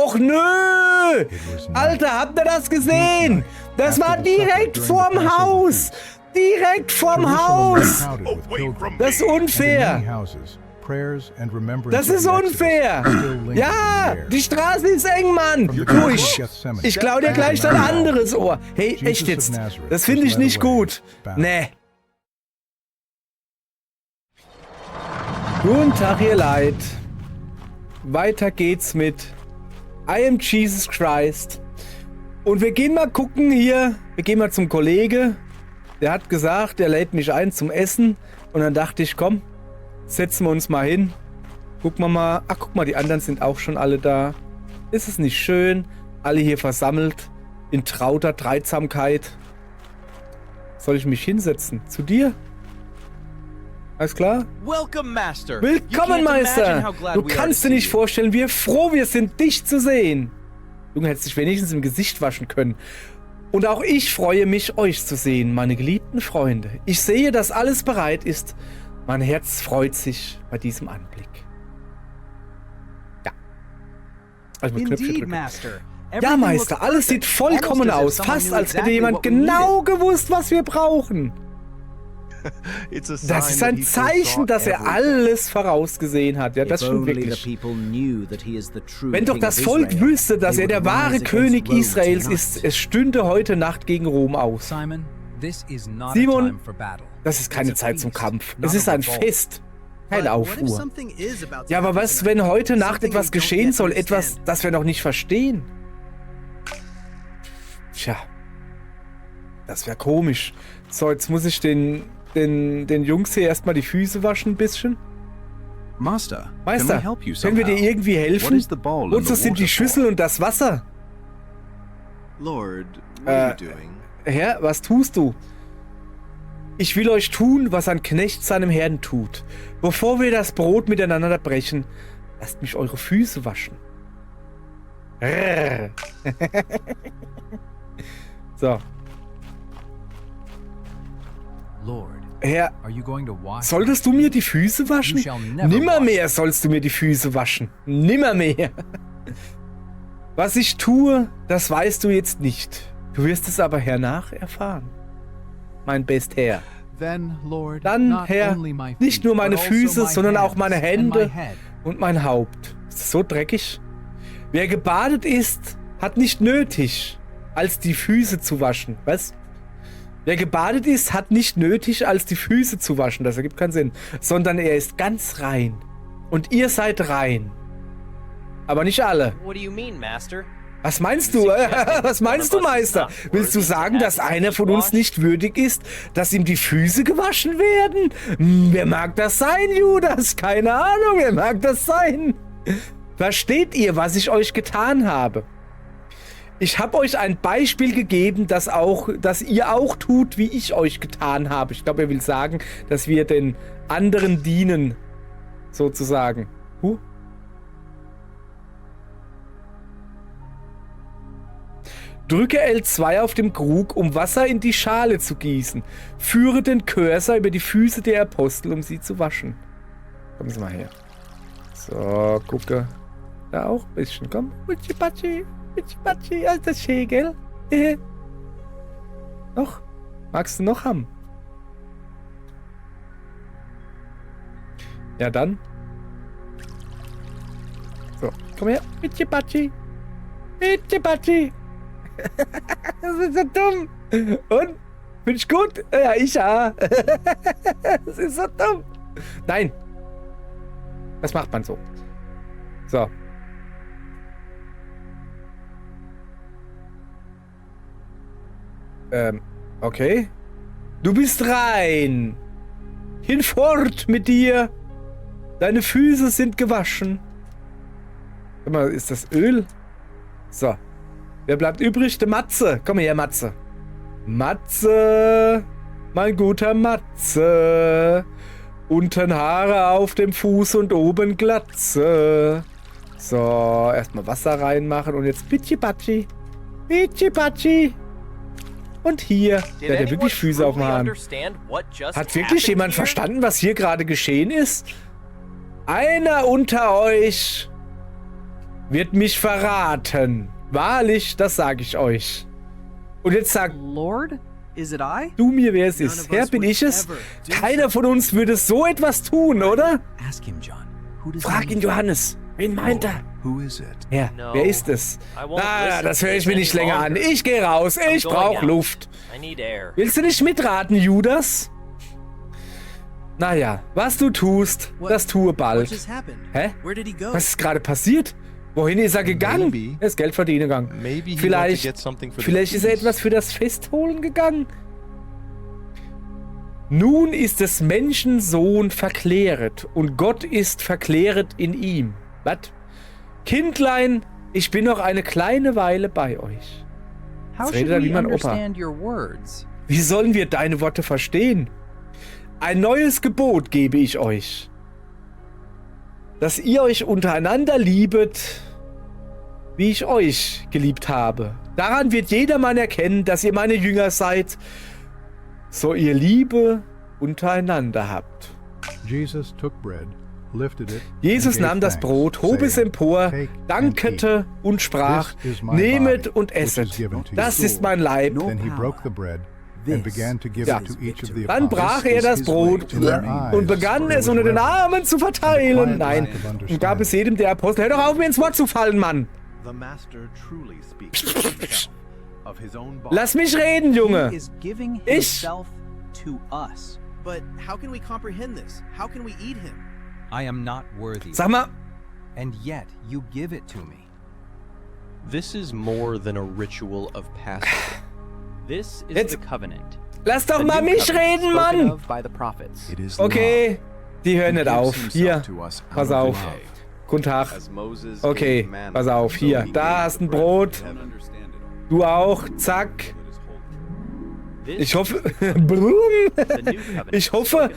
Och nö! Alter, habt ihr das gesehen? Das war direkt vorm Haus! Direkt vorm Haus! Das ist unfair! Das ist unfair! Ja! Die Straße ist eng, Mann! Du, ich klau dir gleich dein anderes Ohr! Hey, echt jetzt? Das finde ich nicht gut! Nee! Guten Tag, ihr Leid! Weiter geht's mit I am Jesus Christ. Und wir gehen mal gucken hier. Wir gehen mal zum Kollege. Der hat gesagt, er lädt mich ein zum Essen. Und dann dachte ich, komm, setzen wir uns mal hin. Gucken wir mal. Ach, guck mal, die anderen sind auch schon alle da. Ist es nicht schön? Alle hier versammelt. In trauter Dreizamkeit. Soll ich mich hinsetzen? Zu dir? Alles klar? Willkommen, Meister! Du kannst dir nicht vorstellen, wie froh wir sind, dich zu sehen. Junge, hättest dich wenigstens im Gesicht waschen können. Und auch ich freue mich, euch zu sehen, meine geliebten Freunde. Ich sehe, dass alles bereit ist. Mein Herz freut sich bei diesem Anblick. Ja. Also mit Knöpfchen drücken. Ja, Meister, alles sieht vollkommen aus. Fast als hätte jemand genau gewusst, was wir brauchen. Das ist ein Zeichen, dass er alles vorausgesehen hat. Ja, das stimmt wirklich. Wenn doch das Volk wüsste, dass er der wahre König Israels ist, es stünde heute Nacht gegen Rom aus. Simon, das ist keine Zeit zum Kampf. Es ist ein Fest. Kein Aufruhr. Ja, aber was, wenn heute Nacht etwas geschehen soll? Etwas, das wir noch nicht verstehen? Tja. Das wäre komisch. So, jetzt muss ich den Jungs hier erstmal die Füße waschen ein bisschen. Meister, können wir dir irgendwie helfen? Wozu sind die Schüssel und das Wasser? Herr, was tust du? Ich will euch tun, was ein Knecht seinem Herrn tut. Bevor wir das Brot miteinander brechen, lasst mich eure Füße waschen. So. Herr, solltest du mir die Füße waschen? Nimmermehr sollst du mir die Füße waschen. Nimmermehr. Was ich tue, das weißt du jetzt nicht. Du wirst es aber hernach erfahren. Mein Bestherr. Dann, Herr, nicht nur meine Füße, sondern auch meine Hände und mein Haupt. Ist das so dreckig? Wer gebadet ist, hat nicht nötig, als die Füße zu waschen. Was? Wer gebadet ist, hat nicht nötig, als die Füße zu waschen. Das ergibt keinen Sinn. Sondern er ist ganz rein. Und ihr seid rein. Aber nicht alle. Was meinst du? Was meinst du, Meister? Willst du sagen, dass einer von uns nicht würdig ist, dass ihm die Füße gewaschen werden? Wer mag das sein, Judas? Keine Ahnung, wer mag das sein? Versteht ihr, was ich euch getan habe? Ich habe euch ein Beispiel gegeben, dass ihr auch tut, wie ich euch getan habe. Ich glaube, er will sagen, dass wir den anderen dienen, sozusagen. Drücke L2 auf dem Krug, um Wasser in die Schale zu gießen. Führe den Cursor über die Füße der Apostel, um sie zu waschen. Kommen Sie mal her. So, gucke. Da auch ein bisschen. Komm, Utschi-Patschi. Utschi-Patschi, alter Schägel. Noch? Magst du noch haben? Ja, dann. So, komm her. Utschi-Patschi. Utschi-Patschi. Das ist so dumm. Und? Find ich gut? Ja, ich ja. Das ist so dumm. Nein. Das macht man so. So. Okay. Du bist rein. Hinfort mit dir. Deine Füße sind gewaschen. Guck mal, ist das Öl? So. Wer bleibt übrig? Der Matze. Komm her, Matze. Matze. Mein guter Matze. Unten Haare auf dem Fuß und oben Glatze. So, erstmal Wasser reinmachen und jetzt Pitschi-Patschi. Pitschi-Patschi. Und hier. Der hat ja wirklich Füße auf dem Hahn. Hat wirklich jemand verstanden, was hier gerade geschehen ist? Einer unter euch wird mich verraten. Wahrlich, das sage ich euch. Und jetzt sag du mir, wer es ist. Herr, bin ich es? Keiner von uns würde so etwas tun, oder? Frag ihn, Johannes. Wen meint er? Herr, wer ist es? Das höre ich mir nicht länger an. Ich gehe raus. Ich brauche Luft. Willst du nicht mitraten, Judas? Naja, was du tust, das tue bald. Hä? Was ist gerade passiert? Wohin ist er gegangen? Er ist Geld verdienen gegangen. Vielleicht ist er etwas für das Fest holen gegangen. Nun ist des Menschen Sohn verkläret und Gott ist verkläret in ihm. Was? Kindlein, ich bin noch eine kleine Weile bei euch. Jetzt redet er wie mein Opa. Wie sollen wir deine Worte verstehen? Ein neues Gebot gebe ich euch. Dass ihr euch untereinander liebet, wie ich euch geliebt habe. Daran wird jedermann erkennen, dass ihr meine Jünger seid, so ihr Liebe untereinander habt. Jesus nahm das Brot, hob es empor, dankete und sprach, nehmet und esset, das ist mein Leib. Ja. Dann brach er das Brot und begann es unter den Armen zu verteilen. Nein, und gab es jedem der Apostel. Hör doch auf, mir ins Wort zu fallen, Mann. Lass mich reden, Junge. Ich. Sag mal. And yet you give it to me. This is more than a ritual of Passover. This is the covenant. Lass doch mal mich reden, Mann! Okay, die hören nicht auf. Hier, pass auf. Guten Tag. Okay, pass auf. Hier, da hast ein Brot. Du auch. Zack. Ich hoffe, ich hoffe,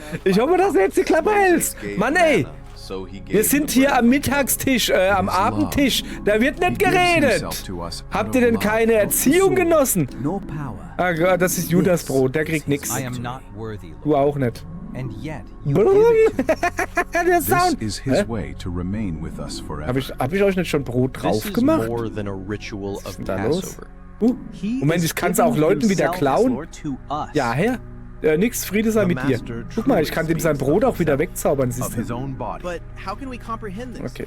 dass du jetzt die Klappe hältst. Mann, ey. Wir sind hier am Mittagstisch, am Abendtisch. Da wird nicht geredet. Habt ihr denn keine Erziehung genossen? Ah Gott, das ist Judas Brot. Der kriegt nichts. Du auch nicht. Der Sound. Hab ich euch nicht schon Brot drauf gemacht? Was ist denn da los? Moment, ich kann es auch Leuten wieder klauen. Ja, Herr. Nix, Friede sei mit dir. Guck mal, ich kann dem sein Brot auch wieder wegzaubern. Okay.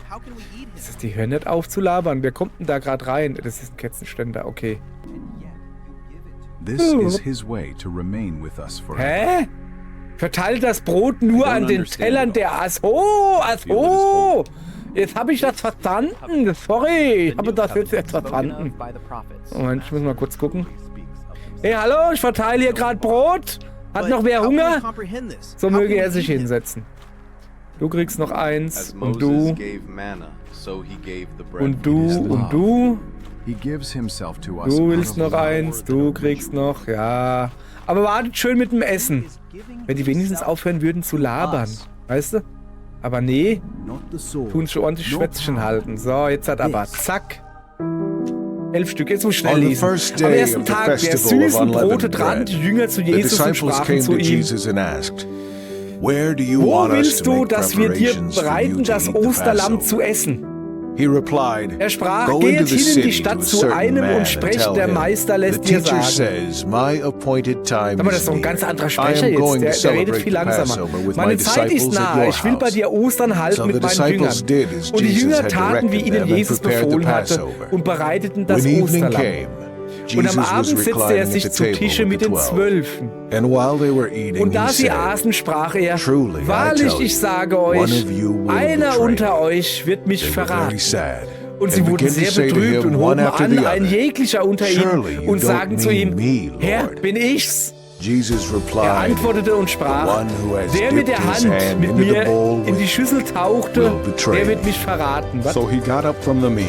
Die hören nicht auf zu labern. Wer kommt denn da gerade rein? Das ist ein Kerzenständer, okay. Hä? Verteilt das Brot nur an den Tellern der... Ach so! Jetzt habe ich das verstanden. Sorry, ich habe das jetzt verstanden. Moment, ich muss mal kurz gucken. Hey, hallo, ich verteile hier gerade Brot. Hat noch wer Hunger? So möge er sich hinsetzen. Du kriegst noch eins. Und du. Und du. Und du. Du willst noch eins. Du kriegst noch. Ja. Aber wartet schön mit dem Essen. Wenn die wenigstens aufhören würden zu labern. Weißt du? Aber nee. Tun schon ordentlich Schwätzchen halten. So, jetzt hat aber. Zack. 11 Stück, jetzt muss ich schnell lesen. Am ersten Tag der süßen Brote traten die Jünger zu Jesus und sprachen zu ihm: Wo willst du, dass wir dir bereiten, das Osterlamm zu essen? Er sprach: Geht hin in die Stadt zu einem und sprecht, der Meister lässt dir sagen. Aber das ist doch ein ganz anderer Sprecher jetzt, der redet viel langsamer. Meine Zeit ist nahe, ich will bei dir Ostern halten mit meinen Jüngern. Und die Jünger taten, wie ihnen Jesus befohlen hatte, und bereiteten das Osterlamm. Und am Abend setzte er sich zu Tische mit den 12. Und da sie aßen, sprach er: Wahrlich, ich sage euch, einer unter euch wird mich verraten. Und sie wurden sehr betrübt und hoben an, ein jeglicher unter ihnen, und sagten zu ihm: Herr, bin ich's? Er antwortete und sprach: Der mit der Hand mit mir in die Schüssel tauchte, der wird mich verraten. Was?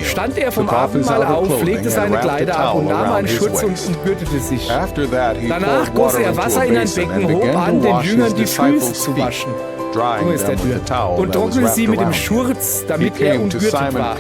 Stand er vom Abendmahl auf, legte seine Kleider ab und nahm einen Schurz und gürtete sich. Danach goss er Wasser in ein Becken, hob an, den Jüngern die Füße zu waschen. Und trocknete sie mit dem Schurz, damit er umgürtet war.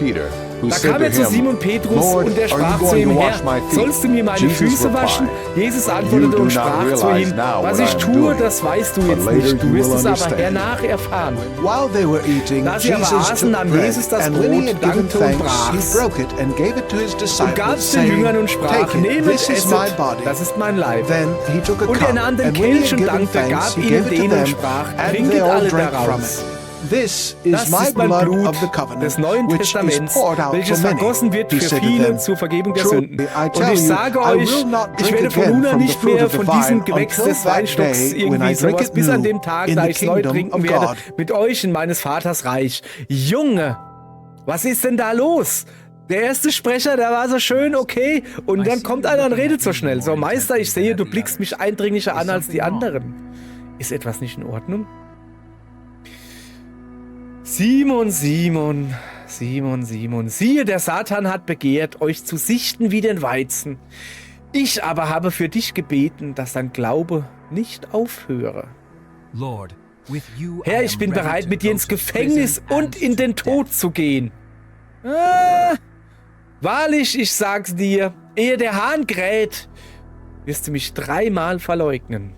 who Da said kam to er zu him, Simon Petrus Lord, und er are you sprach zu going to ihm, wash Herr, my feet? sollst du mir meine Jesus Füße waschen? replied, Jesus You antwortete do und not sprach zu realize ihm, now was what ich I'm tue, doing, das weißt du but jetzt later nicht. Du you wirst will es aber understand. hernach erfahren. While they were eating, Da sie aber Jesus aßen, took nahm bread, Jesus das and when he Brot, had given dankte und thanks, he brach's broke it and gave it to his und disciples, gab's den saying, Jüngern und sprach, Take it, nehmet, this is my esset, body. das ist mein Leib. Then he took a Und er nahm cup, den and when he Kelch had und given dankte, thanks, gab he ihnen gave it to den und them, sprach, and trinket they all alle drank from daraus. it. This Das is my ist mein blood Blut of the des covenant, Neuen which is Testaments, poured out welches for many. vergossen wird He für said to viele them, zur Vergebung der Truly, Sünden. I Und tell ich you, sage I euch, will not ich drink werde von again nun an from the nicht fruit mehr of the von diesem vine Gewächs until des that Weinstocks day when irgendwie I drink sowas it bis an new dem Tag, in da the ich es neu kingdom trinken of werde, God. mit euch in meines Vaters Reich. Junge, was ist denn da los? Der erste Sprecher, der war so schön, okay, und dann kommt einer und redet so schnell. So, Meister, ich sehe, du blickst mich eindringlicher an als die anderen. Ist etwas nicht in Ordnung? Simon, Simon, Simon, Simon, siehe, der Satan hat begehrt, euch zu sichten wie den Weizen. Ich aber habe für dich gebeten, dass dein Glaube nicht aufhöre. Herr, ich bin bereit, mit dir ins Gefängnis und in den Tod zu gehen. Wahrlich, ich sag's dir, ehe der Hahn kräht, wirst du mich 3-mal verleugnen.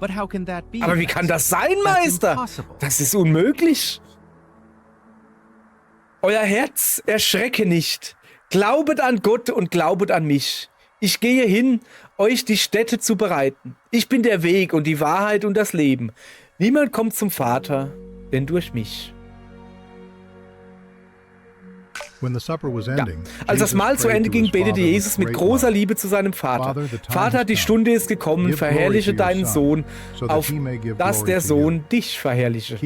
Aber wie kann das sein, Meister? Das ist unmöglich. Euer Herz erschrecke nicht. Glaubet an Gott und glaubet an mich. Ich gehe hin, euch die Stätte zu bereiten. Ich bin der Weg und die Wahrheit und das Leben. Niemand kommt zum Vater, denn durch mich. Ja. Als das Mahl zu Ende ging, betete Jesus mit großer Liebe zu seinem Vater. Vater, die Stunde ist gekommen, verherrliche deinen Sohn, auf dass der Sohn dich verherrliche.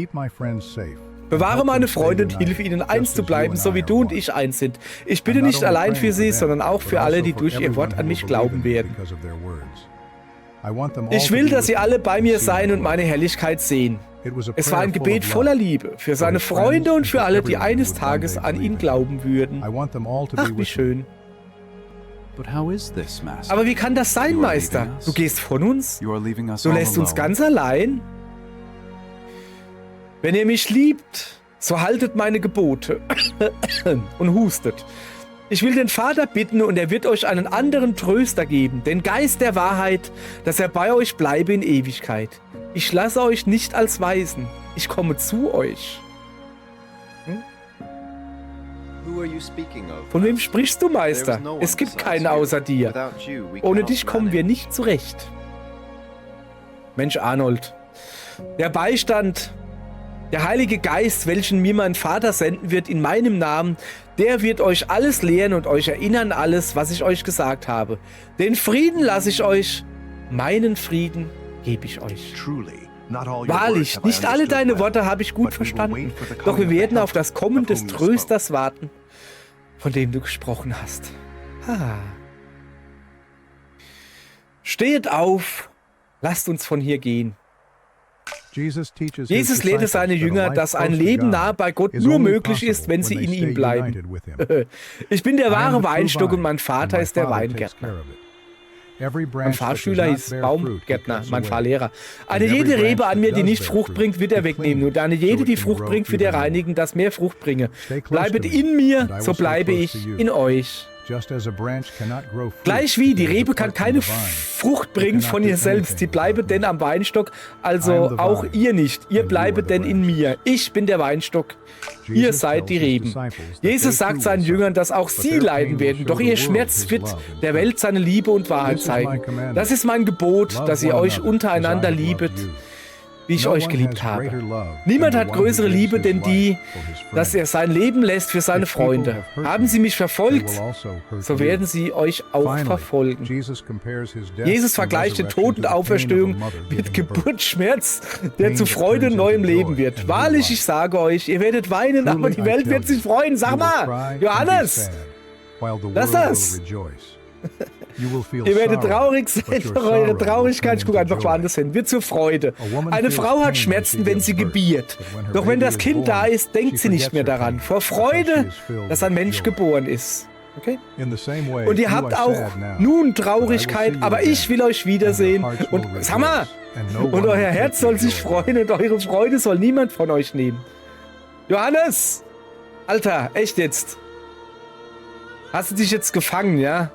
Bewahre meine Freunde und hilf ihnen, eins zu bleiben, so wie du und ich eins sind. Ich bitte nicht allein für sie, sondern auch für alle, die durch ihr Wort an mich glauben werden. Ich will, dass sie alle bei mir sein und meine Herrlichkeit sehen. Es war ein Gebet voller Liebe für seine Freunde und für alle, die eines Tages an ihn glauben würden. Ach, wie schön. Aber wie kann das sein, Meister? Du gehst von uns? Du lässt uns ganz allein? Wenn ihr mich liebt, so haltet meine Gebote und hustet. Ich will den Vater bitten und er wird euch einen anderen Tröster geben, den Geist der Wahrheit, dass er bei euch bleibe in Ewigkeit. Ich lasse euch nicht als Waisen, ich komme zu euch. Von wem sprichst du, Meister? Es gibt keinen außer dir. Ohne dich kommen wir nicht zurecht. Mensch, Arnold, der Beistand, der Heilige Geist, welchen mir mein Vater senden wird in meinem Namen, der wird euch alles lehren und euch erinnern alles, was ich euch gesagt habe. Den Frieden lasse ich euch, meinen Frieden gebe ich euch. Wahrlich, nicht alle deine Worte habe ich gut verstanden, doch wir werden auf das Kommen des Trösters warten, von dem du gesprochen hast. Steht auf, lasst uns von hier gehen. Jesus lehrte seine Jünger, dass ein Leben nahe bei Gott nur möglich ist, wenn sie in ihm bleiben. Ich bin der wahre Weinstock und mein Vater ist der Weingärtner. Mein Fahrschüler hieß Baumgärtner, mein Fahrlehrer. Eine jede Rebe an mir, die nicht Frucht bringt, wird er wegnehmen. Und eine jede, die Frucht bringt, wird er reinigen, dass mehr Frucht bringe. Bleibet in mir, so bleibe ich in euch. Gleichwie, die Rebe kann keine Frucht bringen von ihr selbst, sie bleibet denn am Weinstock, also auch ihr nicht. Ihr bleibet denn in mir. Ich bin der Weinstock, ihr seid die Reben. Jesus sagt seinen Jüngern, dass auch sie leiden werden, doch ihr Schmerz wird der Welt seine Liebe und Wahrheit zeigen. Das ist mein Gebot, dass ihr euch untereinander liebet, wie ich euch geliebt habe. Niemand hat größere Liebe denn die, dass er sein Leben lässt für seine Freunde. Haben sie mich verfolgt, so werden sie euch auch verfolgen. Jesus vergleicht den Tod und Auferstehung mit Geburtsschmerz, der zu Freude und neuem Leben wird. Wahrlich, ich sage euch, ihr werdet weinen, aber die Welt wird sich freuen. Sag mal, Johannes, lass das. Ihr werdet traurig sein, doch eure Traurigkeit, ich gucke einfach woanders hin, wird zur Freude. Eine Frau hat Schmerzen, wenn sie gebiert. Doch wenn das Kind da ist, denkt sie nicht mehr daran. Vor Freude, dass ein Mensch geboren ist. Okay? Und ihr habt auch nun Traurigkeit, aber ich will euch wiedersehen. Und sag mal, und euer Herz soll sich freuen und eure Freude soll niemand von euch nehmen. Johannes! Alter, echt jetzt. Hast du dich jetzt gefangen, ja?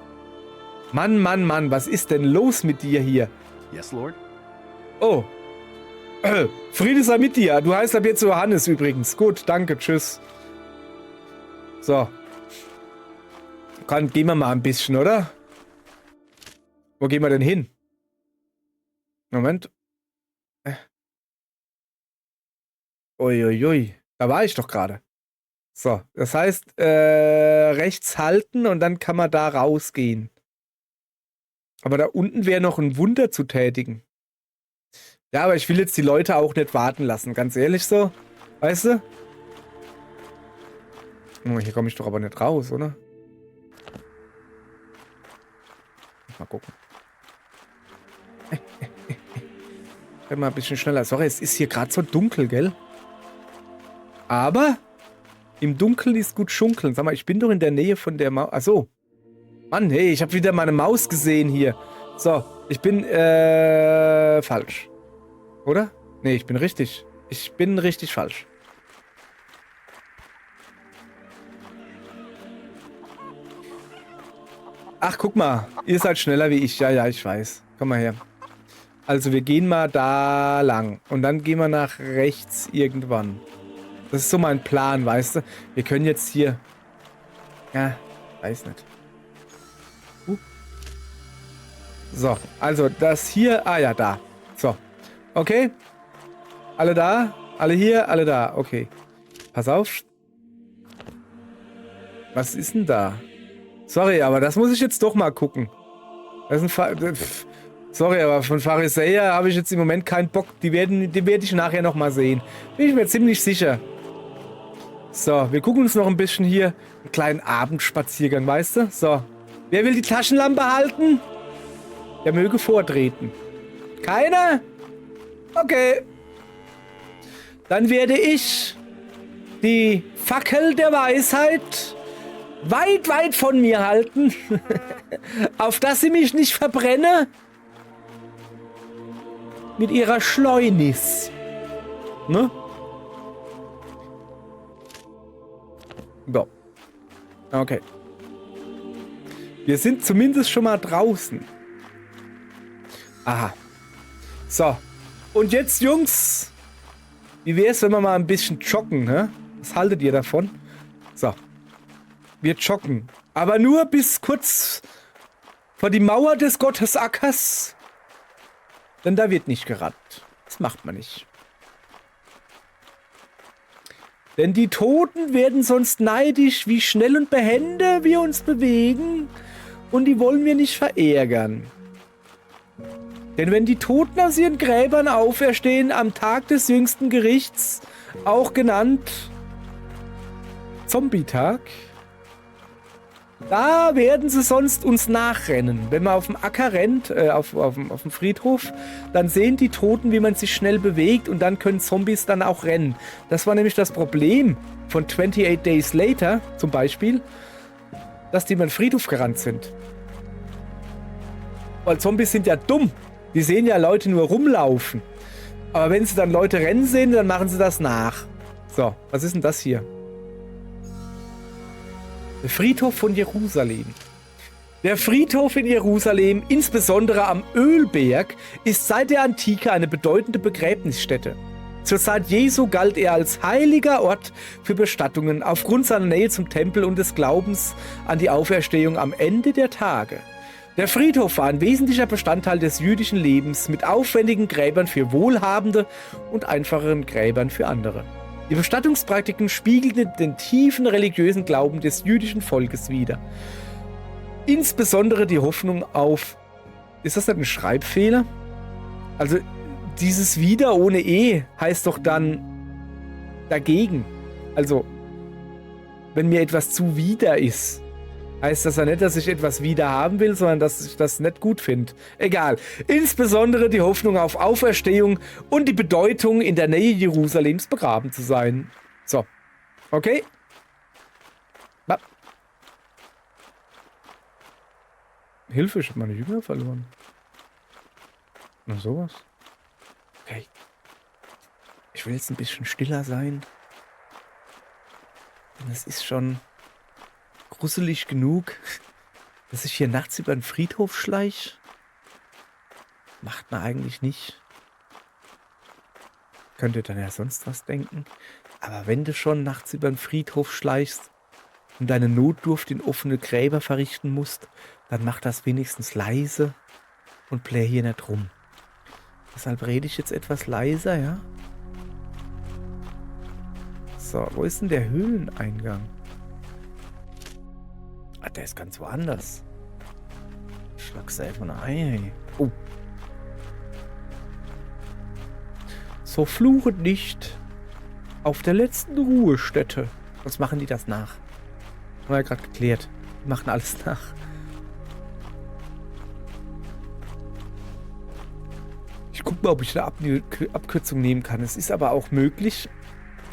Mann, Mann, Mann, was ist denn los mit dir hier? Yes, Lord. Oh. Friede sei mit dir. Du heißt ab jetzt Johannes übrigens. Gut, danke, tschüss. So. Gehen wir mal ein bisschen, oder? Wo gehen wir denn hin? Moment. Uiuiui. Da war ich doch gerade. So, das heißt, rechts halten und dann kann man da rausgehen. Aber da unten wäre noch ein Wunder zu tätigen. Ja, aber ich will jetzt die Leute auch nicht warten lassen, ganz ehrlich so. Weißt du? Oh, hier komme ich doch aber nicht raus, oder? Mal gucken. Mal ein bisschen schneller. Sorry, es ist hier gerade so dunkel, gell? Aber im Dunkeln ist gut schunkeln. Sag mal, ich bin doch in der Nähe von der Maus. Achso. Mann, hey, ich habe wieder meine Maus gesehen hier. So, ich bin, falsch. Oder? Nee, ich bin richtig. Ich bin richtig falsch. Ach, guck mal. Ihr seid schneller wie ich. Ja, ja, ich weiß. Komm mal her. Also, wir gehen mal da lang. Und dann gehen wir nach rechts irgendwann. Das ist so mein Plan, weißt du? Wir können jetzt hier... Ja, weiß nicht. So, also das hier... Ah ja, da. So. Okay. Alle da? Alle hier? Alle da. Okay. Pass auf. Was ist denn da? Sorry, aber das muss ich jetzt doch mal gucken. Das ist ein Sorry, aber von Pharisäer habe ich jetzt im Moment keinen Bock. Die werde ich nachher noch mal sehen. Bin ich mir ziemlich sicher. So, wir gucken uns noch ein bisschen hier einen kleinen Abendspaziergang, weißt du? So. Wer will die Taschenlampe halten? Der möge vortreten. Keiner? Okay. Dann werde ich die Fackel der Weisheit weit, weit von mir halten, auf dass sie mich nicht verbrenne mit ihrer Schleunis. Ne? So. Okay. Wir sind zumindest schon mal draußen. Aha. So. Und jetzt, Jungs, wie wäre es, wenn wir mal ein bisschen joggen, hä? Was haltet ihr davon? So. Wir joggen. Aber nur bis kurz vor die Mauer des Gottesackers. Denn da wird nicht gerannt. Das macht man nicht. Denn die Toten werden sonst neidisch, wie schnell und behende wir uns bewegen. Und die wollen wir nicht verärgern. Denn wenn die Toten aus ihren Gräbern auferstehen am Tag des jüngsten Gerichts, auch genannt Zombie-Tag, da werden sie sonst uns nachrennen. Wenn man auf dem Acker rennt, auf dem Friedhof, dann sehen die Toten, wie man sich schnell bewegt und dann können Zombies dann auch rennen. Das war nämlich das Problem von 28 Days Later zum Beispiel, dass die über den Friedhof gerannt sind. Weil Zombies sind ja dumm. Die sehen ja Leute nur rumlaufen. Aber wenn sie dann Leute rennen sehen, dann machen sie das nach. So, was ist denn das hier? Der Friedhof von Jerusalem. Der Friedhof in Jerusalem, insbesondere am Ölberg, ist seit der Antike eine bedeutende Begräbnisstätte. Zur Zeit Jesu galt er als heiliger Ort für Bestattungen aufgrund seiner Nähe zum Tempel und des Glaubens an die Auferstehung am Ende der Tage. Der Friedhof war ein wesentlicher Bestandteil des jüdischen Lebens mit aufwendigen Gräbern für Wohlhabende und einfacheren Gräbern für andere. Die Bestattungspraktiken spiegelten den tiefen religiösen Glauben des jüdischen Volkes wider. Insbesondere die Hoffnung auf... Ist das nicht ein Schreibfehler? Also dieses Wider ohne E heißt doch dann dagegen. Also wenn mir etwas zuwider ist, heißt das ja nicht, dass ich etwas wieder haben will, sondern dass ich das nicht gut finde. Egal. Insbesondere die Hoffnung auf Auferstehung und die Bedeutung, in der Nähe Jerusalems begraben zu sein. So. Okay? Hilfe, ich habe meine Jünger verloren. Na sowas. Okay. Ich will jetzt ein bisschen stiller sein. Denn es ist schon gruselig genug, dass ich hier nachts über den Friedhof schleiche? Macht man eigentlich nicht. Könnt ihr dann ja sonst was denken. Aber wenn du schon nachts über den Friedhof schleichst und deine Notdurft in offene Gräber verrichten musst, dann mach das wenigstens leise und plär hier nicht rum. Deshalb rede ich jetzt etwas leiser, ja? So, wo ist denn der Höhleneingang? Ah, der ist ganz woanders. Schlag's einfach ein Ei, hey. Oh. So fluchet nicht auf der letzten Ruhestätte. Sonst machen die das nach. Haben wir ja gerade geklärt. Die machen alles nach. Ich guck mal, ob ich eine Abkürzung nehmen kann. Es ist aber auch möglich,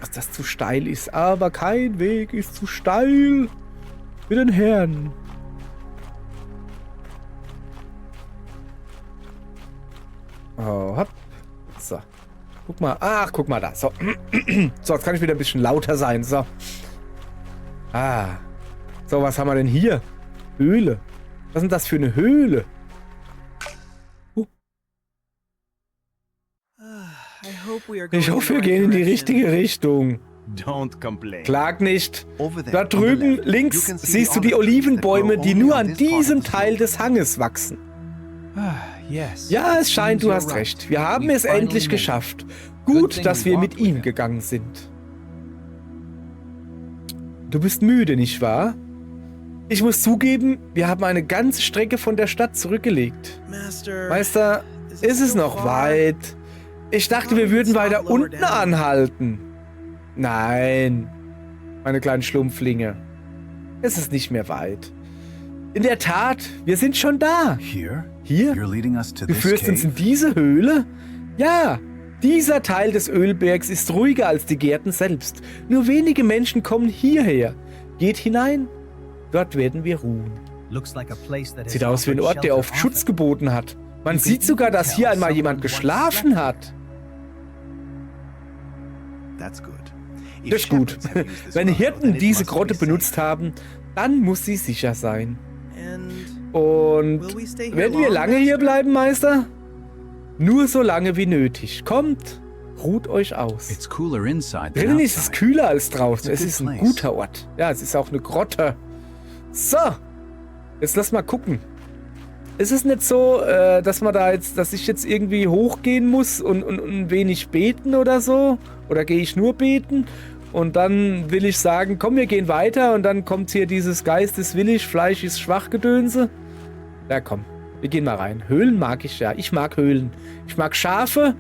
dass das zu steil ist. Aber kein Weg ist zu steil für den Herrn. Oh, hopp. So. Guck mal. Ach, guck mal da. So. So, jetzt kann ich wieder ein bisschen lauter sein. So. Ah. So, was haben wir denn hier? Höhle. Was ist denn das für eine Höhle? Ich hoffe, wir gehen in die richtige Richtung. Klag nicht. Da drüben links siehst du die Olivenbäume, die nur an diesem Teil des Hanges wachsen. Ja, es scheint, du hast recht. Wir haben es endlich geschafft. Gut, dass wir mit ihm gegangen sind. Du bist müde, nicht wahr? Ich muss zugeben, wir haben eine ganze Strecke von der Stadt zurückgelegt. Meister, ist es noch weit? Ich dachte, wir würden weiter unten anhalten. Nein, meine kleinen Schlumpflinge. Es ist nicht mehr weit. In der Tat, wir sind schon da. Hier? Du führst uns in diese Höhle? Ja, dieser Teil des Ölbergs ist ruhiger als die Gärten selbst. Nur wenige Menschen kommen hierher. Geht hinein, dort werden wir ruhen. Sieht aus wie ein Ort, der oft Schutz geboten hat. Man sieht sogar, dass hier einmal jemand geschlafen hat. Das ist gut. Wenn Hirten diese Grotte benutzt haben, dann muss sie sicher sein. Und werden wir lange hier bleiben, Meister? Nur so lange wie nötig. Kommt, ruht euch aus. Drinnen ist es kühler als draußen. Es ist ein guter Ort. Ja, es ist auch eine Grotte. So, jetzt lass mal gucken. Ist es nicht so, dass ich jetzt irgendwie hochgehen muss und ein wenig beten oder so? Oder gehe ich nur beten? Und dann will ich sagen, komm, wir gehen weiter. Und dann kommt hier dieses Geist ist willig, Fleisch ist schwach Gedönse. Ja, komm, wir gehen mal rein. Höhlen mag ich ja. Ich mag Höhlen. Ich mag Schafe.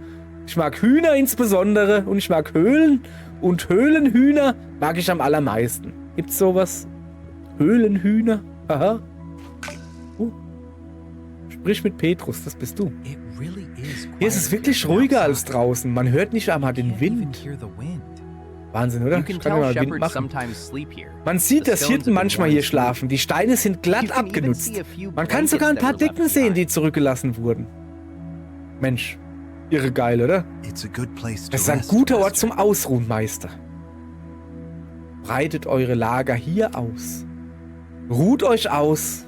Ich mag Hühner insbesondere. Und ich mag Höhlen. Und Höhlenhühner mag ich am allermeisten. Gibt's sowas? Höhlenhühner? Aha. Sprich mit Petrus, das bist du. Hier ist es wirklich ruhiger als draußen. Man hört nicht einmal den Wind. Wahnsinn, oder? Ich kann ja mal Wind machen. Man sieht, dass Hirten manchmal hier schlafen. Die Steine sind glatt abgenutzt. Man kann sogar ein paar Decken sehen, die zurückgelassen wurden. Mensch, irre geil, oder? Das ist ein guter Ort zum Ausruhen, Meister. Breitet eure Lager hier aus. Ruht euch aus.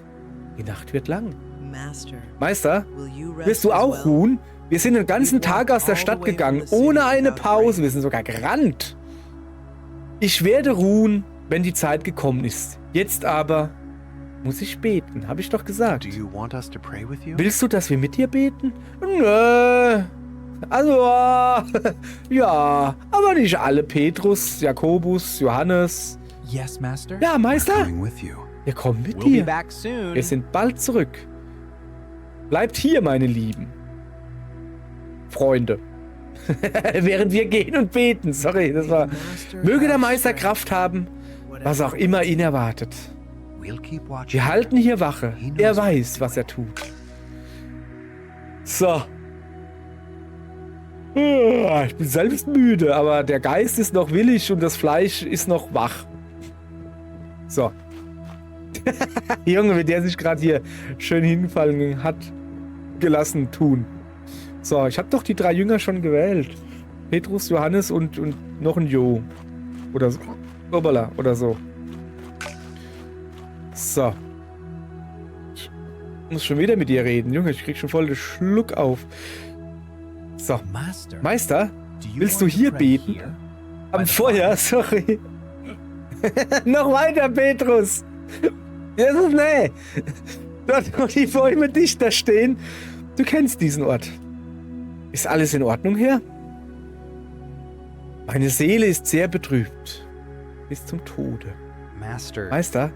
Die Nacht wird lang. Meister, willst du auch ruhen? Wir sind den ganzen Tag aus der Stadt gegangen, ohne eine Pause. Wir sind sogar gerannt. Ich werde ruhen, wenn die Zeit gekommen ist. Jetzt aber muss ich beten, habe ich doch gesagt. Willst du, dass wir mit dir beten? Nö. Also, ja, aber nicht alle. Petrus, Jakobus, Johannes. Ja, Meister. Wir kommen mit dir. Wir sind bald zurück. Bleibt hier, meine Lieben Freunde. Während wir gehen und beten. Sorry, das war... Möge der Meister Kraft haben, was auch immer ihn erwartet. Wir halten hier Wache. Er weiß, was er tut. So. Ich bin selbst müde, aber der Geist ist noch willig und das Fleisch ist noch wach. So. Junge, wie der sich gerade hier schön hingefallen hat gelassen tun. So, ich habe doch die 3 Jünger schon gewählt. Petrus, Johannes und noch ein Jo. Oder so. Obala, oder so. So. Ich muss schon wieder mit dir reden. Junge, ich krieg schon voll den Schluck auf. So. Meister, willst du hier beten? Am Feuer, sorry. Noch weiter, Petrus. Jesus, nee. Dort, wo die Bäume dichter stehen. Du kennst diesen Ort. Ist alles in Ordnung hier? Meine Seele ist sehr betrübt. Bis zum Tode. Meister,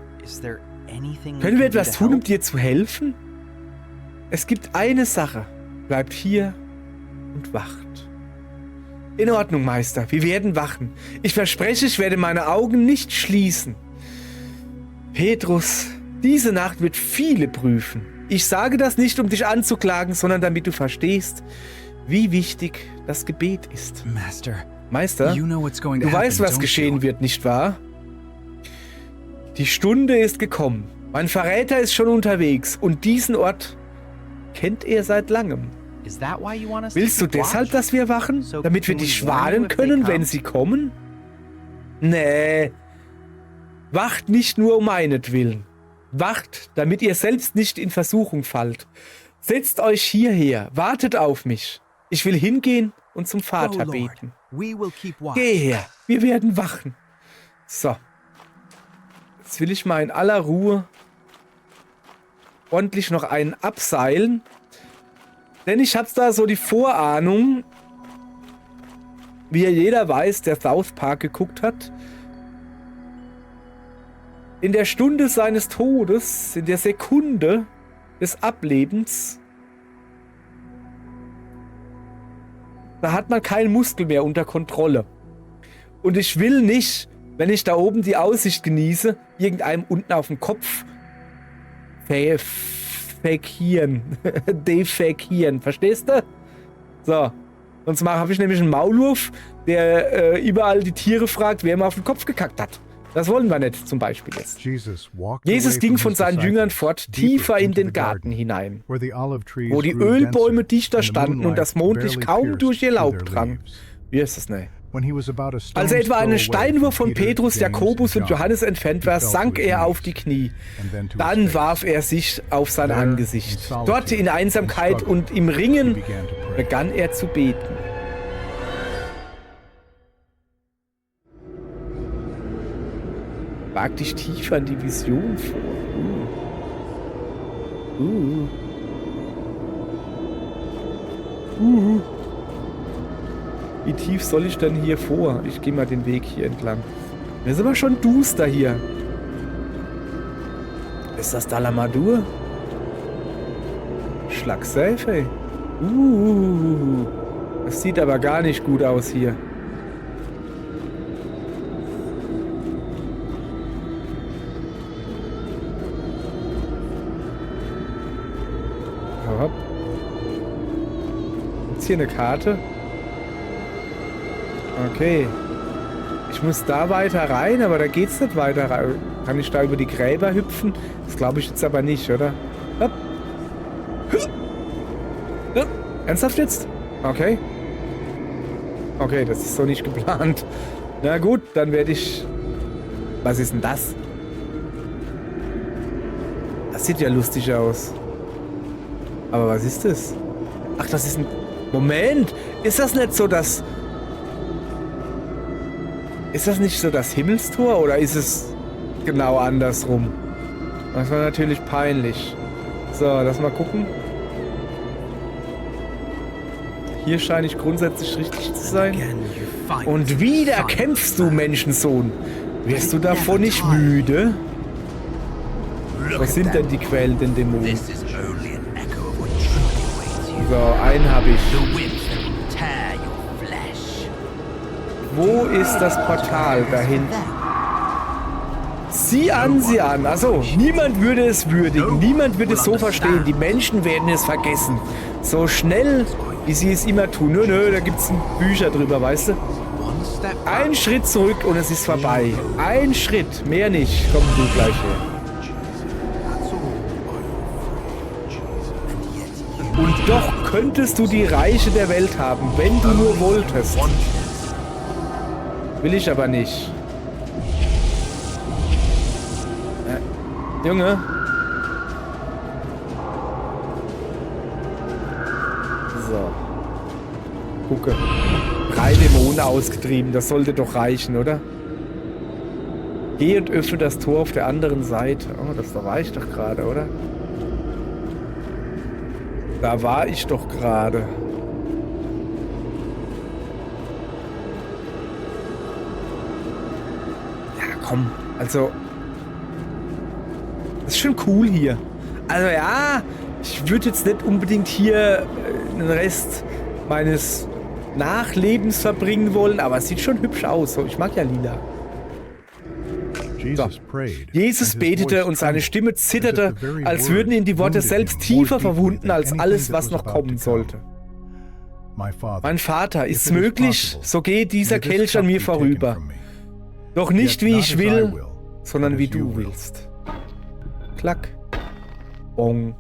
können wir etwas tun, um dir zu helfen? Es gibt eine Sache. Bleibt hier und wacht. In Ordnung, Meister. Wir werden wachen. Ich verspreche, ich werde meine Augen nicht schließen. Petrus, diese Nacht wird viele prüfen. Ich sage das nicht, um dich anzuklagen, sondern damit du verstehst, wie wichtig das Gebet ist. Meister, du weißt, was geschehen wird, nicht wahr? Die Stunde ist gekommen. Mein Verräter ist schon unterwegs und diesen Ort kennt er seit langem. Willst du deshalb, dass wir wachen? Damit wir dich warnen können, wenn sie kommen? Nee. Wacht nicht nur um meinetwillen. Wacht, damit ihr selbst nicht in Versuchung fallt. Setzt euch hierher, wartet auf mich. Ich will hingehen und zum Vater beten. Geh her, wir werden wachen. So. Jetzt will ich mal in aller Ruhe ordentlich noch einen abseilen. Denn ich habe da so die Vorahnung, wie ja jeder weiß, der South Park geguckt hat. In der Stunde seines Todes, in der Sekunde des Ablebens, da hat man keinen Muskel mehr unter Kontrolle. Und ich will nicht, wenn ich da oben die Aussicht genieße, irgendeinem unten auf dem Kopf defekieren. Verstehst du? So. Und zwar habe ich nämlich einen Maulwurf, der überall die Tiere fragt, wer ihm auf den Kopf gekackt hat. Das wollen wir nicht, zum Beispiel jetzt. Jesus ging von seinen Jüngern fort, tiefer in den Garten hinein, wo die Ölbäume dichter standen und das Mondlicht kaum durch ihr Laub drang. Wie ist das, ne? Als er etwa einen Steinwurf von Petrus, Jakobus und Johannes entfernt war, sank er auf die Knie. Dann warf er sich auf sein Angesicht. Dort in Einsamkeit und im Ringen begann er zu beten. Wag dich tiefer in die Vision vor. Wie tief soll ich denn hier vor? Ich gehe mal den Weg hier entlang. Das ist aber schon duster hier. Ist das Dalamadur? Schlagsafe, ey. Das sieht aber gar nicht gut aus hier. Hopp. Jetzt hier eine Karte. Okay. Ich muss da weiter rein, aber da geht's nicht weiter rein. Kann ich da über die Gräber hüpfen? Das glaube ich jetzt aber nicht, oder? Hopp. Ernsthaft jetzt? Okay. Okay, das ist so nicht geplant. Na gut, dann werde ich... Was ist denn das? Das sieht ja lustig aus. Aber was ist das? Ach, das ist ein... Moment! Ist das nicht so das... Ist das nicht so das Himmelstor oder ist es genau andersrum? Das war natürlich peinlich. So, lass mal gucken. Hier scheine ich grundsätzlich richtig zu sein. Und wieder kämpfst du, Menschensohn. Wirst du davon nicht müde? Was sind denn die quälenden Dämonen? So, einen habe ich. Wo ist das Portal da hinten? Sieh an, sieh an. Achso, niemand würde es würdigen. Niemand würde es so verstehen. Die Menschen werden es vergessen. So schnell, wie sie es immer tun. Nö, da gibt es Bücher drüber, weißt du? Ein Schritt zurück und es ist vorbei. Ein Schritt, mehr nicht. Komm du gleich her. Und doch könntest du die Reiche der Welt haben, wenn du nur wolltest. Will ich aber nicht. Junge. So. Gucke. 3 Dämonen ausgetrieben. Das sollte doch reichen, oder? Geh und öffne das Tor auf der anderen Seite. Oh, da war ich doch gerade, oder? Da war ich doch gerade. Ja, komm. Also... Das ist schon cool hier. Also ja, ich würde jetzt nicht unbedingt hier den Rest meines Nachlebens verbringen wollen, aber es sieht schon hübsch aus. So, ich mag ja lila. So. Jesus betete und seine Stimme zitterte, als würden ihn die Worte selbst tiefer verwunden als alles, was noch kommen sollte. Mein Vater, ist's möglich, so geht dieser Kelch an mir vorüber. Doch nicht wie ich will, sondern wie du willst. Klack. Bong.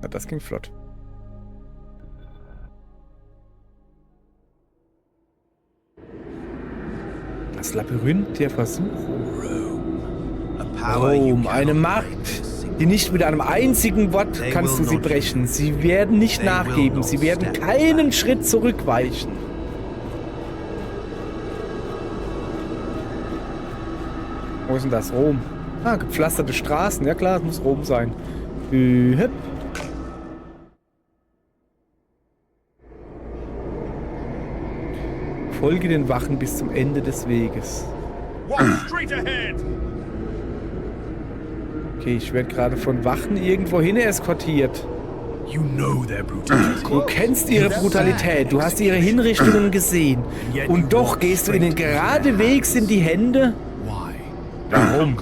Ja, das ging flott. Das Labyrinth der Versuchung. Rom, eine Macht, die nicht mit einem einzigen Wort kannst du sie brechen. Sie werden nicht nachgeben, sie werden keinen Schritt zurückweichen. Wo ist denn das? Rom. Ah, gepflasterte Straßen. Ja klar, es muss Rom sein. Hüpp. Folge den Wachen bis zum Ende des Weges. Okay, ich werde gerade von Wachen irgendwo hin eskortiert. Du kennst ihre Brutalität, du hast ihre Hinrichtungen gesehen. Und doch gehst du ihnen geradewegs in die Hände? Warum?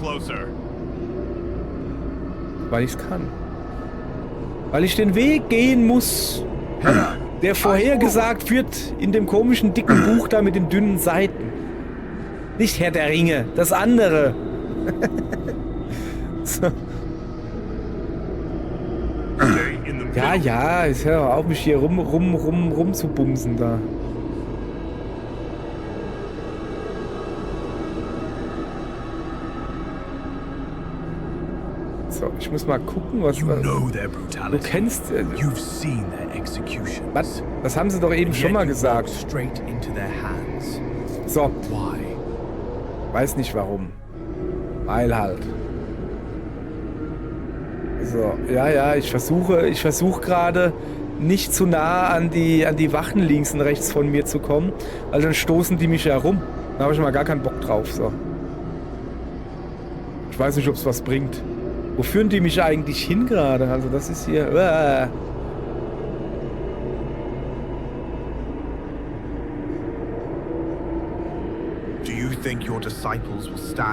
Weil ich es kann. Weil ich den Weg gehen muss, der vorhergesagt wird in dem komischen dicken Buch da mit den dünnen Seiten. Nicht Herr der Ringe, das andere. So. Ja, ich höre auf, mich hier rum zu bumsen da. So, ich muss mal gucken, was... Du kennst... Was? Das haben sie doch eben schon mal gesagt. So. Weiß nicht warum. Weil halt. So, ja, ich versuche gerade nicht zu nah an die Wachen links und rechts von mir zu kommen, weil dann stoßen die mich herum. Da habe ich mal gar keinen Bock drauf, so. Ich weiß nicht, ob es was bringt. Wo führen die mich eigentlich hin gerade? Also das ist hier...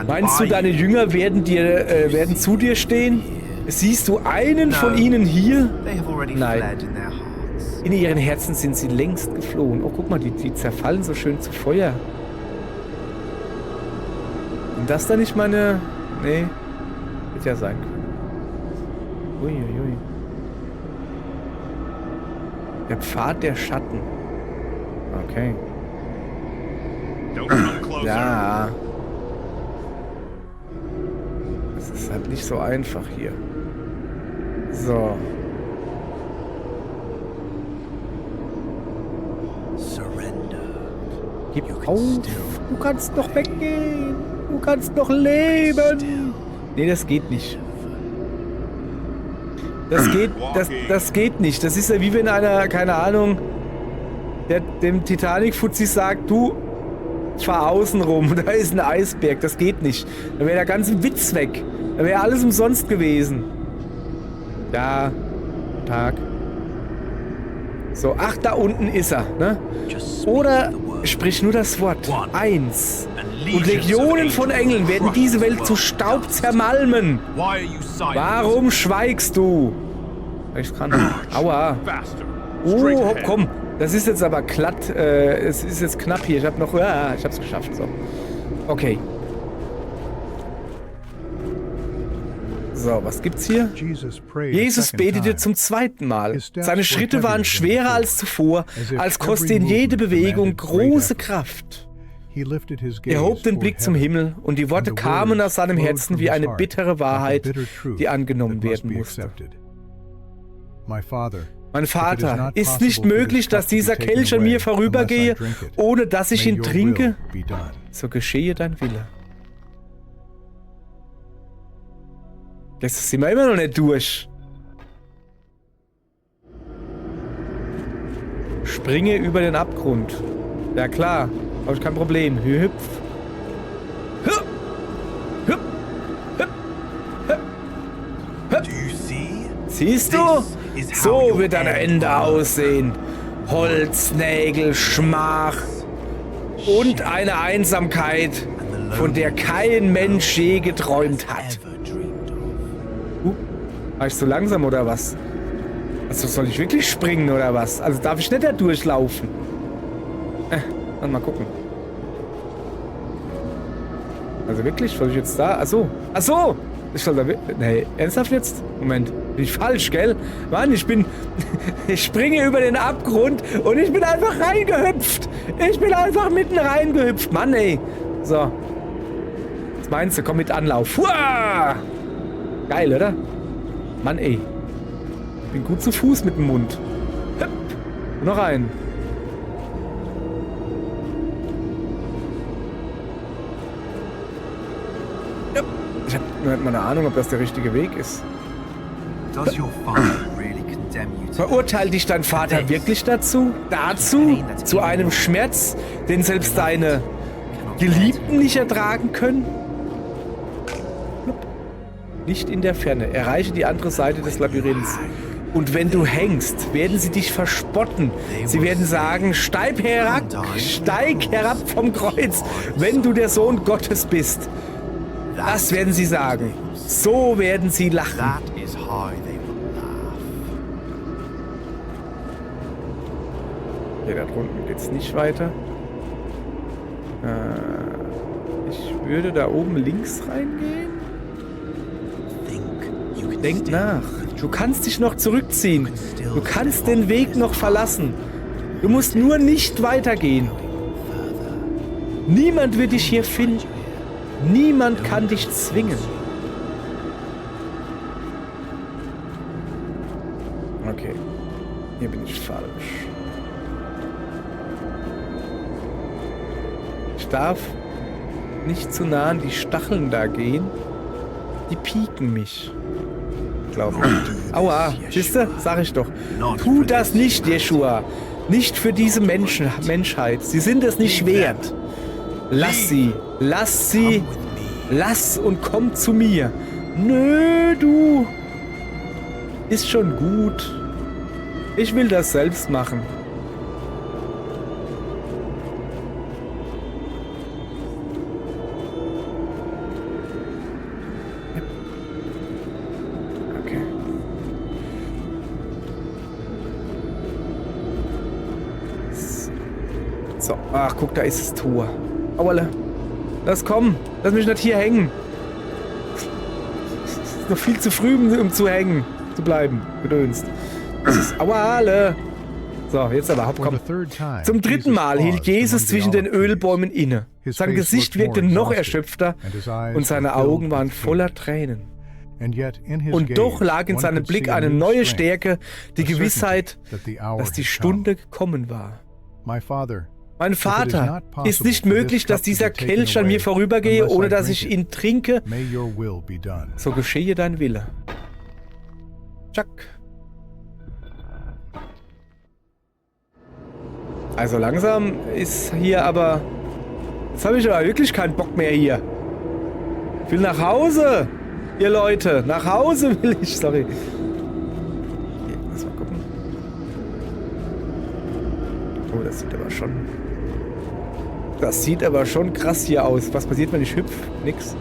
Meinst du, deine Jünger werden zu dir stehen? Siehst du einen von ihnen hier? Nein. In ihren Herzen sind sie längst geflohen. Oh, guck mal, die zerfallen so schön zu Feuer. Und das da nicht meine... Nee. Hätte ja sein können. Uiuiui. Der Pfad der Schatten. Okay. Ja. Das ist halt nicht so einfach hier. So. Gib auf. Du kannst noch weggehen. Du kannst noch leben. Nee, das geht nicht. Das geht nicht. Das ist ja wie wenn einer, keine Ahnung, dem Titanic-Fuzzi sagt, du, fahr außen rum, da ist ein Eisberg. Das geht nicht. Dann wäre der ganze Witz weg. Dann wäre alles umsonst gewesen. Ja, Tag. So, ach, da unten ist er, ne? Oder sprich nur das Wort. 1. Und Legionen von Engeln werden diese Welt zu Staub zermalmen. Warum schweigst du? Ich kann. Aua. Oh, komm. Das ist jetzt aber glatt. Es ist jetzt knapp hier. Ich hab's geschafft. So. Okay. So, was gibt's hier? Jesus betete zum zweiten Mal. Seine Schritte waren schwerer als zuvor, als koste ihn jede Bewegung große Kraft. Er hob den Blick zum Himmel, und die Worte kamen aus seinem Herzen wie eine bittere Wahrheit, die angenommen werden musste. Mein Vater, ist nicht möglich, dass dieser Kelch an mir vorübergehe, ohne dass ich ihn trinke? So geschehe dein Wille. Das sind wir immer noch nicht durch. Springe über den Abgrund. Ja klar, habe ich kein Problem. Hüpf. Hüpf. Hüpf. Hüpf. Hüpf. Siehst du? So wird dein Ende aussehen. Holz, Nägel, Schmach und eine Einsamkeit, von der kein Mensch je geträumt hat. War ich so langsam oder was? Also soll ich wirklich springen oder was? Also darf ich nicht da durchlaufen? Mal gucken. Also wirklich? Soll ich jetzt da? Achso. Achso! Ich soll da... Nee, ernsthaft jetzt? Moment. Bin ich falsch, gell? Mann, ich springe über den Abgrund und ich bin einfach reingehüpft. Ich bin einfach mitten reingehüpft. Mann, ey. So. Was meinst du? Komm mit Anlauf. Huah! Geil, oder? Mann, ey. Ich bin gut zu Fuß mit dem Mund. Hüpp. Noch ein. Hüpp. Ich hab nur mal eine Ahnung, ob das der richtige Weg ist. Verurteilt dich dein Vater wirklich dazu? Dazu? Zu einem Schmerz, den selbst deine Geliebten nicht ertragen können? Nicht in der Ferne. Erreiche die andere Seite des Labyrinths. Und wenn du hängst, werden sie dich verspotten. Sie werden sagen, steig herab vom Kreuz, wenn du der Sohn Gottes bist. Das werden sie sagen. So werden sie lachen. Okay, da drunten geht's nicht weiter. Ich würde da oben links reingehen. Denk nach. Du kannst dich noch zurückziehen. Du kannst den Weg noch verlassen. Du musst nur nicht weitergehen. Niemand wird dich hier finden. Niemand kann dich zwingen. Okay. Hier bin ich falsch. Ich darf nicht zu nah an die Stacheln da gehen. Die pieken mich. Aua, siehste? Sag ich doch. Tu das nicht, Jeschua. Nicht für diese Menschheit. Sie sind es nicht wert. Lass sie. Lass sie. Lass und komm zu mir. Nö, du. Ist schon gut. Ich will das selbst machen. So, ach guck, da ist das Tor. Auerle. Lass kommen. Lass mich nicht hier hängen. Es ist noch viel zu früh, um zu hängen. Zu bleiben. Gedönst. Auerle. So, jetzt aber, hopp, komm. Zum dritten Mal hielt Jesus zwischen den Ölbäumen inne. Sein Gesicht wirkte noch erschöpfter und seine Augen waren voller Tränen. Und doch lag in seinem Blick eine neue Stärke, die Gewissheit, dass die Stunde gekommen war. Mein Vater, ist nicht möglich, dass dieser Kelch an mir vorübergehe, ohne dass ich ihn trinke. So geschehe dein Wille. Tschack. Also langsam ist hier aber... Jetzt habe ich aber wirklich keinen Bock mehr hier. Ich will nach Hause, ihr Leute. Nach Hause will ich, sorry. Okay, lass mal gucken. Oh, das sieht aber schon... Das sieht aber schon krass hier aus. Was passiert, wenn ich hüpfe? Nix.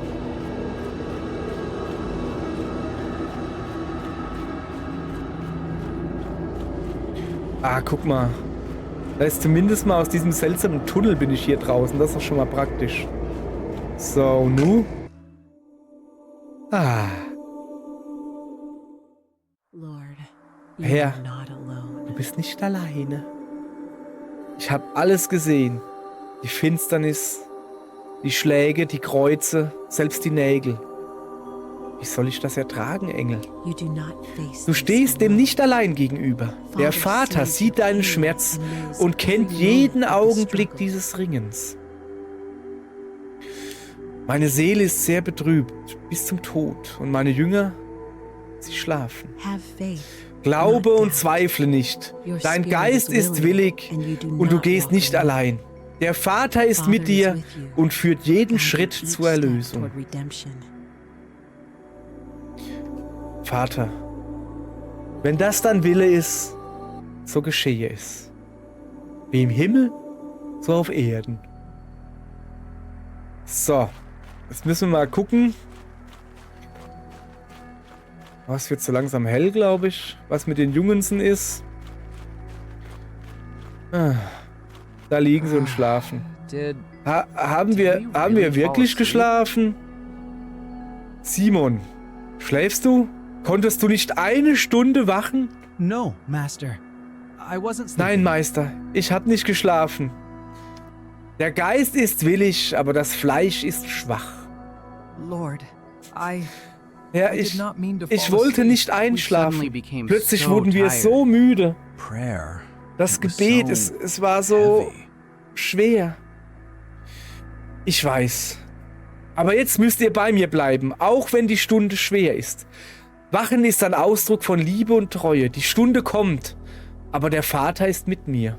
Ah, guck mal. Da ist zumindest mal aus diesem seltsamen Tunnel bin ich hier draußen. Das ist doch schon mal praktisch. So, nu. Ah. Herr, du bist nicht alleine. Ich habe alles gesehen. die Finsternis, die Schläge, die Kreuze, selbst die Nägel. Wie soll ich das ertragen, Engel? Du stehst dem nicht allein gegenüber. Der Vater sieht deinen Schmerz und kennt jeden Augenblick dieses Ringens. Meine Seele ist sehr betrübt bis zum Tod und meine Jünger, sie schlafen. Glaube und zweifle nicht. Dein Geist ist willig und du gehst nicht allein. Der Vater ist mit dir und führt jeden Schritt zur Erlösung. Vater, wenn das dein Wille ist, so geschehe es. Wie im Himmel, so auf Erden. So, jetzt müssen wir mal gucken. Was wird so langsam hell, glaube ich. Was mit den Jungensen ist. Da liegen sie und schlafen. Haben wir wirklich geschlafen? Simon, schläfst du? Konntest du nicht eine Stunde wachen? No, Master. I wasn't sleeping. Nein, Meister, ich habe nicht geschlafen. Der Geist ist willig, aber das Fleisch ist schwach. Lord, Ja, ich wollte nicht einschlafen. Plötzlich wurden wir so müde. Das Gebet, es war so schwer. Ich weiß. Aber jetzt müsst ihr bei mir bleiben, auch wenn die Stunde schwer ist. Wachen ist ein Ausdruck von Liebe und Treue. Die Stunde kommt, aber der Vater ist mit mir.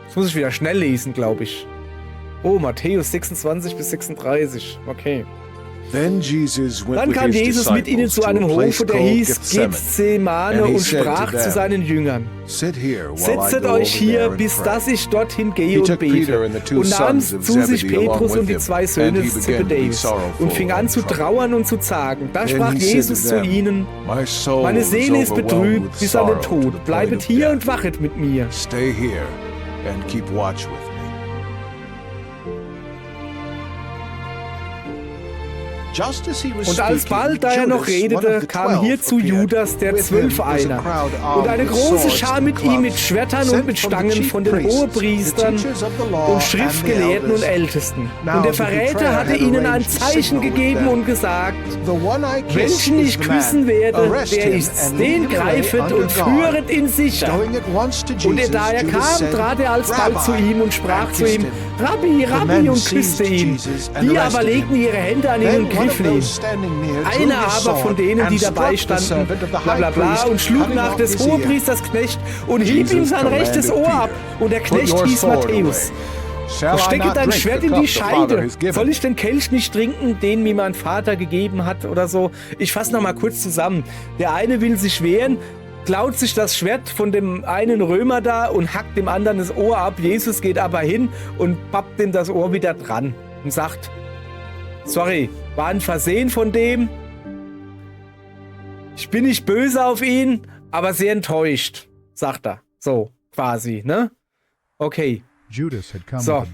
Das muss ich wieder schnell lesen, glaube ich. Oh, Matthäus 26 bis 36. Okay. Dann kam Jesus mit ihnen zu einem Hofe, der hieß Gethsemane, und sprach zu seinen Jüngern: Setzet euch hier, bis dass ich dorthin gehe und bete. Und nahm zu sich Petrus und die zwei Söhne des Zebedeus und fing an zu trauern und zu zagen. Da sprach Jesus zu ihnen: Meine Seele ist betrübt bis an den Tod. Bleibet hier und wachet mit mir. Stay here and keep watch with me. Und alsbald, da er noch redete, kam hierzu Judas, der 12 einer, und eine große Schar mit ihm mit Schwertern und mit Stangen von den Hohepriestern und Schriftgelehrten und Ältesten. Und der Verräter hatte ihnen ein Zeichen gegeben und gesagt: Welchen ich küssen werde, der ist's, den greifet und führet ihn sicher. Und da er kam, trat er alsbald zu ihm und sprach zu ihm: Rabbi, Rabbi, und küsste ihn. Die aber legten ihre Hände an ihn und griffen ihn. Einer aber von denen, die dabei standen, bla bla bla, und schlug nach des Hohepriesters Knecht und hieb ihm sein rechtes Ohr ab. Und der Knecht hieß Matthäus. Stecke dein Schwert in die Scheide. Soll ich den Kelch nicht trinken, den mir mein Vater gegeben hat oder so? Ich fasse noch mal kurz zusammen. Der eine will sich wehren, klaut sich das Schwert von dem einen Römer da und hackt dem anderen das Ohr ab. Jesus geht aber hin und pappt ihm das Ohr wieder dran und sagt: Sorry, war ein Versehen von dem. Ich bin nicht böse auf ihn, aber sehr enttäuscht, sagt er. So, quasi, ne? Okay. So.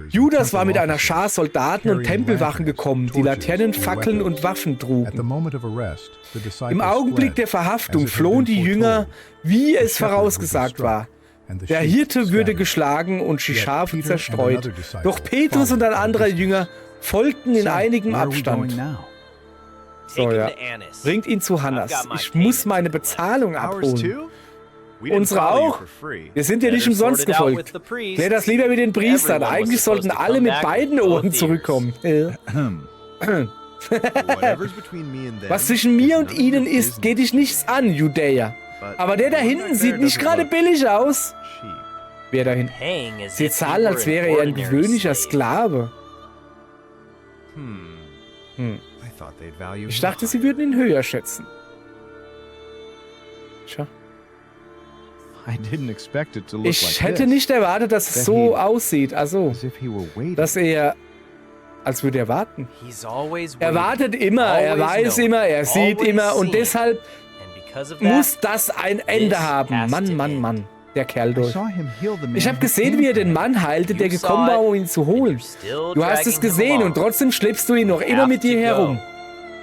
Judas war mit einer Schar Soldaten und Tempelwachen gekommen, die Laternen, Fackeln und Waffen trugen. Im Augenblick der Verhaftung flohen die Jünger, wie es vorausgesagt war. Der Hirte würde geschlagen und die Schafe zerstreut. Doch Petrus und ein anderer Jünger folgten in einigem Abstand. So, ja. Bringt ihn zu Hannas. Ich muss meine Bezahlung abholen. Unsere auch? Wir sind dir nicht umsonst gefolgt. Klär das lieber mit den Priestern. Eigentlich sollten alle mit beiden Ohren zurückkommen. Was zwischen mir und ihnen ist, geht dich nichts an, Judäer. Aber der da hinten sieht nicht gerade billig aus. Wer da hinten? Sie zahlen, als wäre er ein gewöhnlicher Sklave. Ich dachte, sie würden ihn höher schätzen. Tja. Ich hätte nicht erwartet, dass es so aussieht. Also, dass er, als würde er warten. Er wartet immer, er weiß immer, er sieht immer und deshalb muss das ein Ende haben. Mann, Mann, Mann, der Kerl durch. Ich habe gesehen, wie er den Mann heilte, der gekommen war, um ihn zu holen. Du hast es gesehen und trotzdem schleppst du ihn noch immer mit dir herum.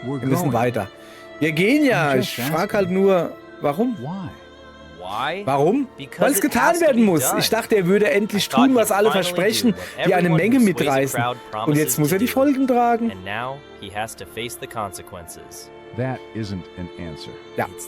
Wir müssen weiter. Wir gehen ja. Ich frage halt nur, warum? Warum? Weil es getan werden muss. Ich dachte, er würde endlich tun, was alle versprechen, die eine Menge mitreißen. Und jetzt muss er die Folgen tragen. Ja,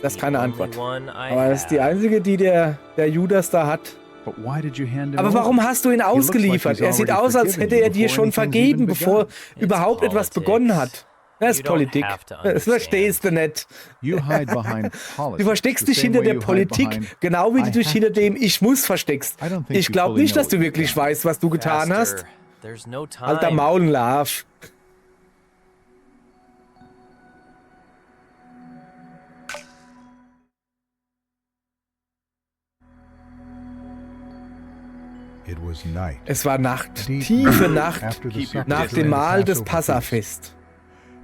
das ist keine Antwort. Aber das ist die einzige, die der Judas da hat. Aber warum hast du ihn ausgeliefert? Er sieht aus, als hätte er dir schon vergeben, bevor überhaupt etwas begonnen hat. Das ist Politik. Das verstehst du nicht. Du versteckst dich hinter der Politik, genau wie du dich hinter dem Ich muss versteckst. Ich glaube nicht, dass du wirklich weißt, was du getan hast. Alter Maul und Lauf. Es war Nacht, tiefe Nacht, nach dem Mahl des Passafest.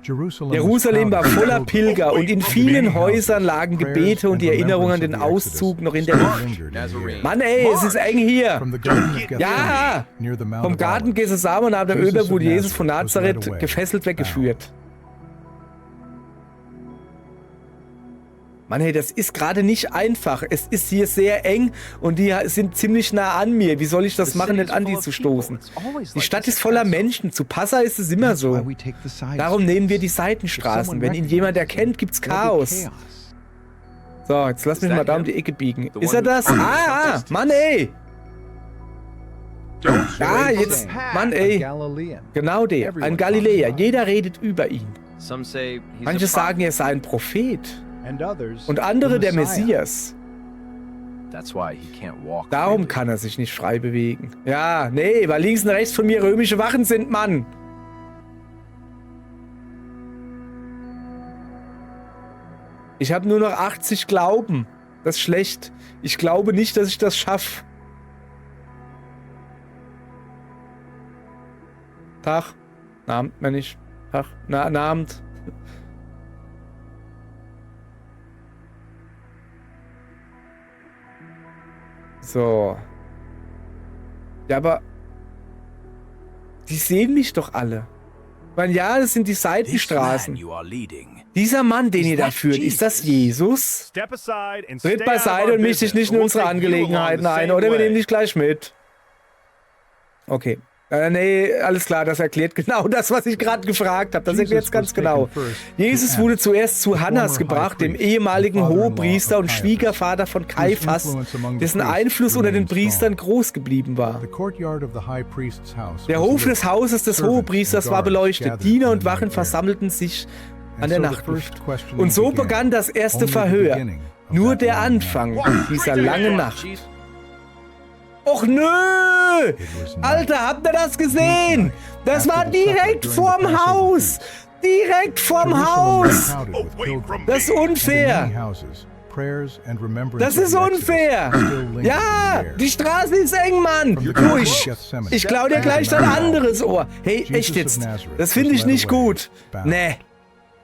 Jerusalem war voller Pilger und in vielen Häusern lagen Gebete und die Erinnerung an den Auszug noch in der Luft. Mann ey, es ist eng hier. Ja, vom Garten Gethsemane nach der Ölberg wurde Jesus von Nazareth gefesselt weggeführt. Mann, hey, das ist gerade nicht einfach. Es ist hier sehr eng und die sind ziemlich nah an mir. Wie soll ich das machen, nicht an die zu stoßen? Die Stadt ist voller Menschen. Zu Passa ist es immer so. Darum nehmen wir die Seitenstraßen. Wenn ihn jemand erkennt, gibt's Chaos. So, jetzt lass mich mal da um die Ecke biegen. Ist er das? Ah, Mann, ey. Ah, jetzt. Mann, ey. Genau der. Ein Galiläer. Jeder redet über ihn. Manche sagen, er sei ein Prophet. Und andere der Messias. Darum kann er sich nicht frei bewegen. Ja, nee, weil links und rechts von mir römische Wachen sind, Mann. Ich habe nur noch 80 Glauben. Das ist schlecht. Ich glaube nicht, dass ich das schaffe. Tag. Abend, wenn ich. Tag. Abend. So. Ja, aber die sehen mich doch alle. Ich meine, ja, das sind die Seitenstraßen. Dieser Mann, den ihr da führt, ist das Jesus? Tritt beiseite und misch dich nicht in unsere Angelegenheiten ein, oder wir nehmen dich gleich mit. Okay. Nee, alles klar, das erklärt genau das, was ich gerade gefragt habe. Das erklärt es ganz genau. Jesus wurde zuerst zu Hannas gebracht, dem ehemaligen Hohepriester und Schwiegervater von Kaiphas, dessen Einfluss unter den Priestern groß geblieben war. Der Hof des Hauses des Hohepriesters war beleuchtet. Diener und Wachen versammelten sich an der Nachtluft. Und so begann das erste Verhör. Nur der Anfang dieser langen Nacht. Och nö! Alter, habt ihr das gesehen? Das war direkt vorm Haus! Direkt vorm Haus! Das ist unfair! Das ist unfair! Ja! Die Straße ist eng, Mann! Du, ich klau dir gleich dein anderes Ohr! Hey, echt jetzt? Das finde ich nicht gut! Nee!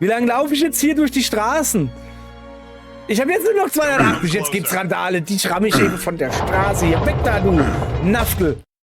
Wie lange laufe ich jetzt hier durch die Straßen? Ich habe jetzt nur noch 280, jetzt gibt's Randale, die schramme ich eben von der Straße hier. Weg da, du Naftel!